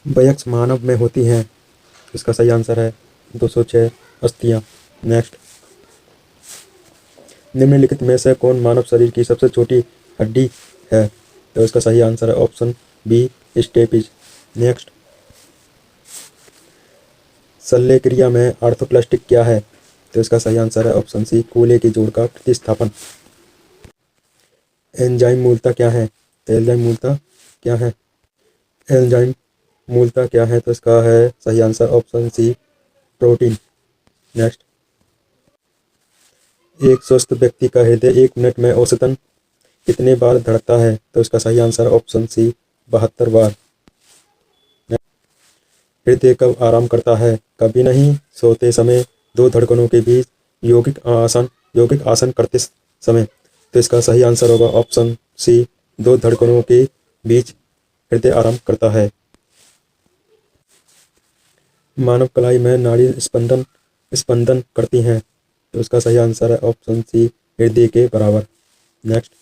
वयस्क मानव में होती हैं। इसका सही आंसर है 206 अस्थियां। नेक्स्ट, निम्नलिखित में से कौन मानव शरीर की सबसे छोटी हड्डी है? तो इसका सही आंसर है ऑप्शन बी, स्टेपिज। नेक्स्ट, शल्य क्रिया में आर्थोप्लास्टिक क्या है? तो इसका सही आंसर है ऑप्शन सी, कूल्हे की जोड़ का प्रतिस्थापन। एंजाइम मूलतः क्या है? तो एंजाइम मूलतः क्या है? एंजाइम मूलतः क्या है? तो इसका है सही answer option C, protein. Next, एक स्वस्थ व्यक्ति का हृदय 1 मिनट में औसतन कितने बार धड़कता है? तो इसका सही आंसर ऑप्शन सी, 72 बार। हृदय कब आराम करता है? कभी नहीं। सोते समय, दो धड़कनों के बीच, यौगिक आसन करते समय। तो इसका सही आंसर होगा ऑप्शन सी, दो धड़कनों के बीच हृदय आराम करता है। मानव कलाई में नाड़ी स्पंदन करती हैं। तो इसका सही आंसर है ऑप्शन सी, हृदय के बराबर। नेक्स्ट,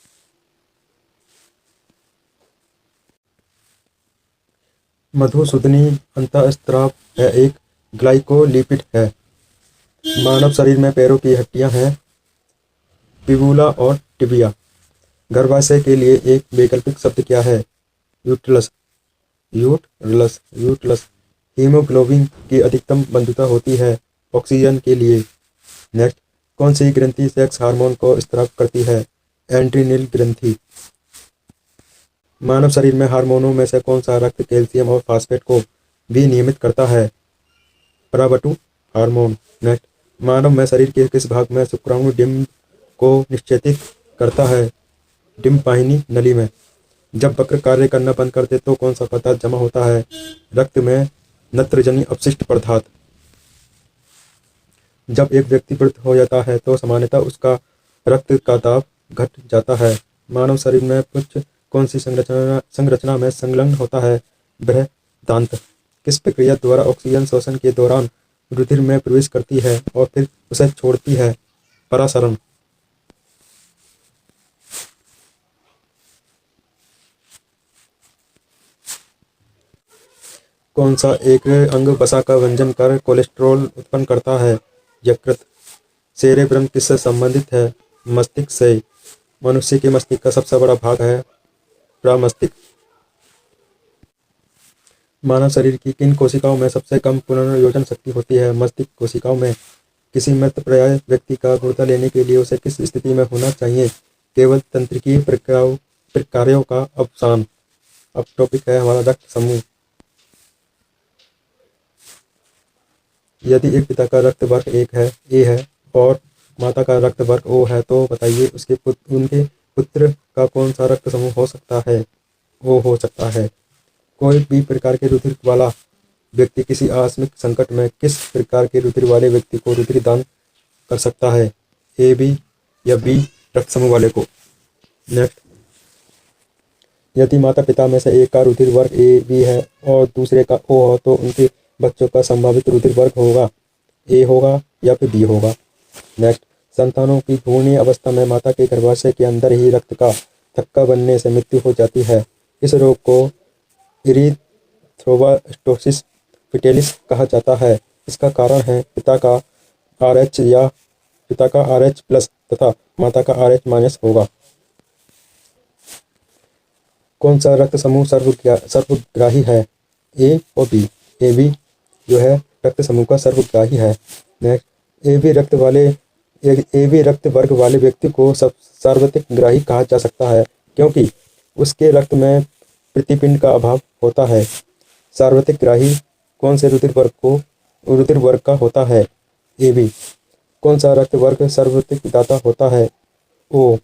मधुसूदनी अंतःस्राव है एक ग्लाइकोलिपिड है। मानव शरीर में पैरों की हड्डियां हैं फिबुला और टिबिया। गर्भाशय के लिए एक वैकल्पिक शब्द क्या है? यूटरस। यूटरस। हीमोग्लोबिन की अधिकतम बंधुता होती है ऑक्सीजन के लिए। नेक्स्ट, कौन सी ग्रंथि सेक्स हार्मोन को स्राव करती है? एड्रिनल ग्रंथि। मानव शरीर में हार्मोनों में से कौन सा रक्त कैल्शियम और फास्फेट को विनियमित करता है? पराबटू हार्मोन। नेक्स्ट, मानव में शरीर के किस भाग में शुक्राणु डिंब को निश्चेदित करता है? डिंब वाहिनी नली में। जब वक्र कार्य करना बंद कर दे तो कौन सा पदार्थ जमा होता है? रक्त में नत्रजनी अपशिष्ट पदार्थ। जब एक व्यक्ति वृद्ध हो जाता है तो सामान्यतः उसका रक्त का दाब घट जाता है। मानव शरीर में पुच्छ कौन सी संरचना में संलग्न होता है? बृहदांत्र। किस प्रक्रिया द्वारा ऑक्सीजन श्वसन के दौरान रुधिर में प्रवेश करती है और फिर उसे छोड़ती है? परासरण। कौन सा एक अंग वसा का वंजन कर कोलेस्ट्रॉल उत्पन्न करता है? यकृत। सेरेब्रम किससे संबंधित है? मस्तिष्क से। मनुष्य के मस्तिष्क का सबसे बड़ा भाग है प्रमस्तिष्क। मानव शरीर की किन कोशिकाओं में सबसे कम पुनर्योजन शक्ति होती है? मस्तिष्क कोशिकाओं में। किसी मृतप्राय व्यक्ति का गुर्दा लेने के लिए उसे किस स्थिति में होना चाहिए? केवल तंत्रिकीय प्रक्रियाओं का अवसान। अब टॉपिक है हमारा रक्त समूह। यदि एक पिता का रक्त वर्ग ए है और माता का रक्त वर्ग ओ है तो बताइए उनके पुत्र का कौन सा रक्त समूह हो सकता है? ओ हो सकता है। कोई भी प्रकार के रुधिर वाला व्यक्ति किसी आकस्मिक संकट में किस प्रकार के रुधिर वाले व्यक्ति को रुधिर दान कर सकता है? ए बी या बी रक्त समूह वाले को। नेक्स्ट, यदि माता पिता में से एक का रुधिर वर्ग ए बी है और दूसरे का ओ हो तो उनके बच्चों का संभावित रुधिर वर्ग होगा? ए होगा या फिर बी होगा? नेक्स्ट, संतानों की भ्रूणीय अवस्था में माता के गर्भाशय के अंदर ही रक्त का थक्का बनने से मृत्यु हो जाती है। इस रोग को इरिथ्रोब्लास्टोसिस फिटेलिस कहा जाता है। इसका कारण है पिता का RH प्लस तथा माता का RH- होगा। कौन सा रक्त समूह सर्वग्राही है? ए और बी। ए बी जो है रक्त समूह का सर्वग्राही है। नेक्स्ट, ए बी रक्त वर्ग वाले व्यक्ति को सार्वत्रिकग्राही कहा जा सकता है क्योंकि उसके रक्त में प्रतिपिंड का अभाव होता है। सार्वत्रिकग्राही कौन से रुधिर वर्ग का होता है? A B. कौन सा रक्त वर्ग सर्वाधिक दाता होता है? ओ।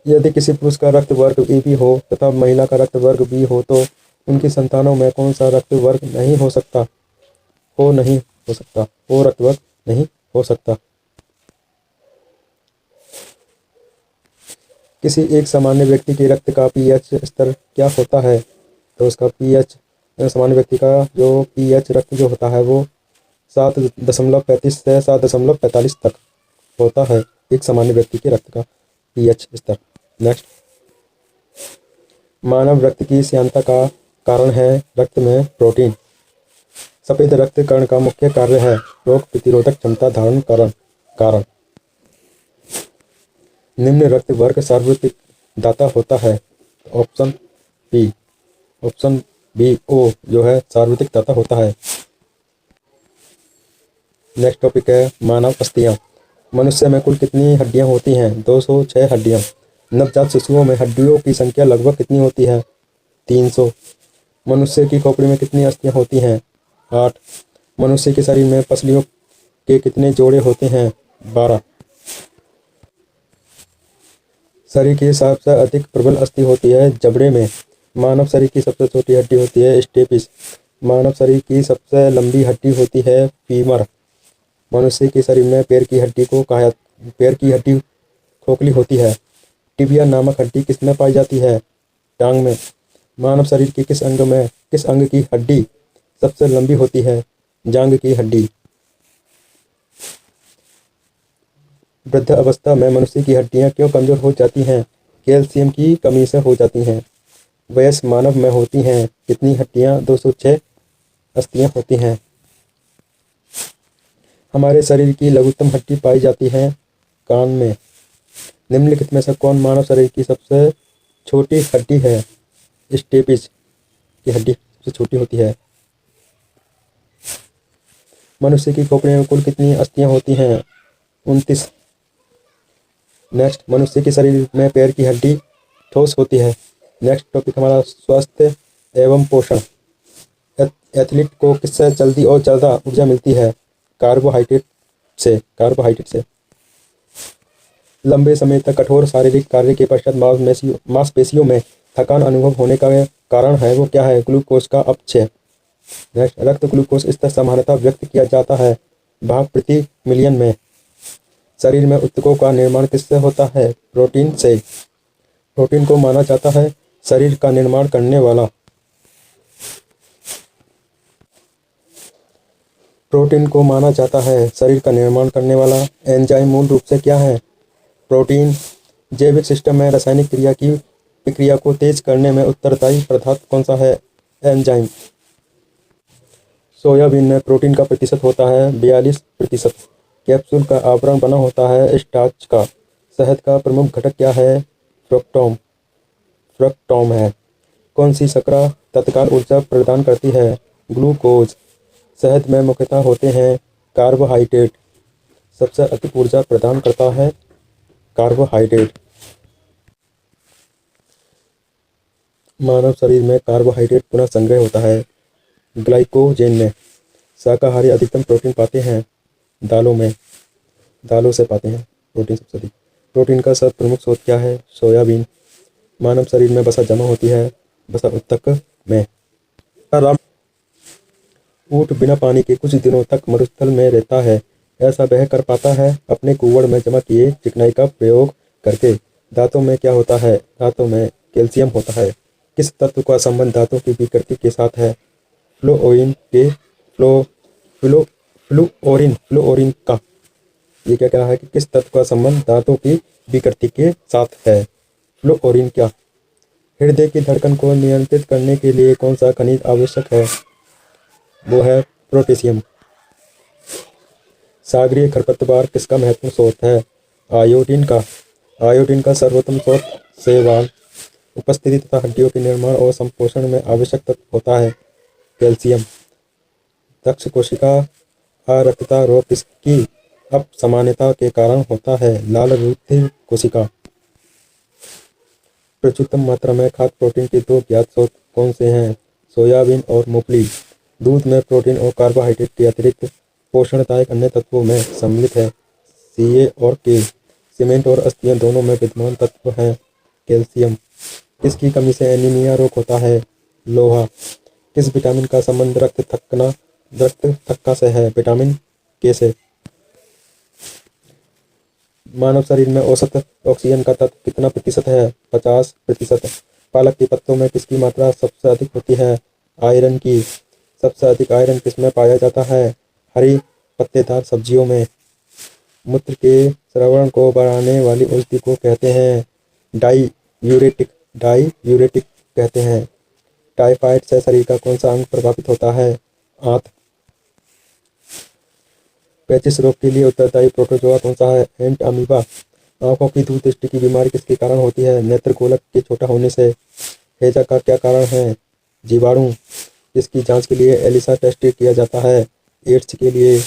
यदि किसी पुरुष का रक्त वर्ग ए बी हो तथा महिला का रक्त वर्ग बी हो तो उनकी संतानों में कौन सा रक्त वर्ग नहीं हो सकता? ओ नहीं हो सकता। ओ रक्त वर्ग नहीं हो सकता। किसी एक सामान्य व्यक्ति के रक्त का पीएच स्तर क्या होता है? तो उसका पीएच, सामान्य व्यक्ति का जो पीएच रक्त जो होता है वो 7.35 से 7.45 तक होता है। एक सामान्य व्यक्ति के रक्त का पीएच स्तर। नेक्स्ट, मानव रक्त की श्यानता का कारण है रक्त में प्रोटीन। सफेद रक्त कण का मुख्य कार्य है रोग प्रतिरोधक क्षमता धारण कारण। निम्न रक्त वर्ग सार्वत्रिक दाता होता है। ऑप्शन बी ओ जो है सार्वत्रिक दाता होता है। नेक्स्ट टॉपिक है मानव अस्थियां। मनुष्य में कुल कितनी हड्डियां होती हैं? 206 हड्डियां। नवजात शिशुओं में हड्डियों की संख्या लगभग कितनी होती है? 300। मनुष्य की खोपड़ी में कितनी अस्थियां होती हैं? 8। मनुष्य के शरीर में पसलियों के कितने जोड़े होते हैं? 12। शरीर की सबसे अधिक प्रबल अस्थि होती है जबड़े में। मानव शरीर की सबसे छोटी हड्डी होती है स्टेपिस। मानव शरीर की सबसे लंबी हड्डी होती है फीमर। मनुष्य के शरीर में पैर की हड्डी खोखली होती है। टिबिया नामक हड्डी किसमें पाई जाती है? टांग में। मानव शरीर के किस अंग की हड्डी सबसे लंबी होती है? जांघ की हड्डी। वृद्ध अवस्था में मनुष्य की हड्डियां क्यों कमजोर हो जाती हैं? कैल्शियम की कमी से हो जाती हैं। वयस्क मानव में होती हैं कितनी हड्डियां? 206 अस्थियां होती हैं। हमारे शरीर की लघुतम हड्डी पाई जाती है कान में। निम्नलिखित में से कौन मानव शरीर की सबसे छोटी हड्डी है? स्टेपिस की हड्डी सबसे छोटी होती है। मनुष्य की खोपड़ी में कुल कितनी अस्थियां होती हैं? 29। नेक्स्ट, मनुष्य के शरीर में पैर की हड्डी ठोस होती है। नेक्स्ट टॉपिक हमारा स्वास्थ्य एवं पोषण। एथलीट को किससे जल्दी और ज़्यादा ऊर्जा मिलती है? कार्बोहाइड्रेट से। लंबे समय तक कठोर शारीरिक कार्य के पश्चात मांसपेशियों में थकान अनुभव होने का कारण है वो क्या है? ग्लूकोज का अपचय। नेक्स्ट, रक्त ग्लूकोज स्तर सामान्यतः व्यक्त किया जाता है भाग प्रति मिलियन में। शरीर में ऊतकों का निर्माण किससे होता है? प्रोटीन से। प्रोटीन को माना जाता है शरीर का निर्माण करने वाला। एंजाइम मूल रूप से क्या है? प्रोटीन। जैविक सिस्टम में रासायनिक प्रक्रिया को तेज करने में उत्तरदायी पदार्थ कौन सा है? एंजाइम। सोयाबीन में प्रोटीन का प्रतिशत होता है 42%। कैप्सूल का आवरण बना होता है स्टार्च का। शहद का प्रमुख घटक क्या है? फ्रक्टोम है। कौन सी शर्करा तत्काल ऊर्जा प्रदान करती है? ग्लूकोज। शहद में मुख्यतः होते हैं कार्बोहाइड्रेट। सबसे अधिक ऊर्जा प्रदान करता है कार्बोहाइड्रेट। मानव शरीर में कार्बोहाइड्रेट पुनः संग्रह होता है ग्लाइकोजेन में। शाकाहारी अधिकतम प्रोटीन पाते हैं दालों से पाते हैं प्रोटीन सबसे अधिक। प्रोटीन का सब प्रमुख स्रोत क्या है? सोयाबीन। मानव शरीर में वसा जमा होती है वसा ऊतक में। ऊँट बिना पानी के कुछ दिनों तक मरुस्थल में रहता है। ऐसा वह कर पाता है अपने कुवड़ में जमा किए चिकनाई का प्रयोग करके। दांतों में क्या होता है? दांतों में कैल्शियम होता है। किस तत्व का संबंध दांतों की विकृति के साथ है? फ्लोओरिन का। ये क्या है कि किस तत्व का संबंध दांतों की विकृति के साथ है? फ्लोओरिन क्या? हृदय की धड़कन को नियंत्रित करने के लिए कौन सा खनिज आवश्यक है? वो है पोटेशियम। सागरीय खरपतवार किसका महत्वपूर्ण स्रोत है? आयोडीन का सर्वोत्तम स्रोत शैवाल। उपस्थिति तथा हड्डियों के निर्माण और संपोषण में आवश्यक तत्व होता है कैल्शियम। दक्ष कोशिका अरक्तता रोग किसकी अपसामान्यता के कारण होता है? लाल रक्त कोशिका। प्रचुरतम मात्रा में खाद्य प्रोटीन के दो ज्ञात स्रोत कौन से हैं? सोयाबीन और मूंगफली। दूध में प्रोटीन और कार्बोहाइड्रेट के अतिरिक्त पोषणदायक अन्य तत्वों में सम्मिलित है सी और के। सीमेंट और अस्थियां दोनों में विद्यमान तत्व हैं कैल्शियम। किसकी कमी से एनीमिया रोग होता है? लोहा। किस विटामिन का संबंध रक्त थक्का से है? विटामिन के से। मानव शरीर में औसत ऑक्सीजन का तत्व कितना प्रतिशत है? 50%। पालक के पत्तों में किसकी मात्रा सबसे अधिक होती है? आयरन की। सबसे अधिक आयरन किसमें पाया जाता है? हरी पत्तेदार सब्जियों में। मूत्र के स्रावण को बढ़ाने वाली औषधि को कहते हैं डाईयूरेटिक कहते हैं। टाइफाइड से शरीर का कौन सा अंग प्रभावित होता है? आंत। पेचिश रोग के लिए उत्तरदायी प्रोटोजोआ कौन सा है? एंट अमीबा। आंखों की धूल दृष्टि की बीमारी किसके कारण होती है? नेत्रगोलक के छोटा होने से। हैजा का क्या कारण है? जीवाणु। इसकी जांच के लिए एलिसा टेस्ट किया जाता है? एड्स के लिए।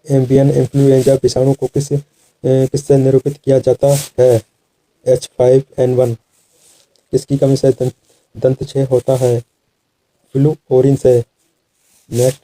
एवियन इन्फ्लुएंजा विषाणु को किससे निरूपित किया जाता है? H5N1। किसकी कमी से दंत क्षय होता है? फ्लू ओरिन से। नेक्स्ट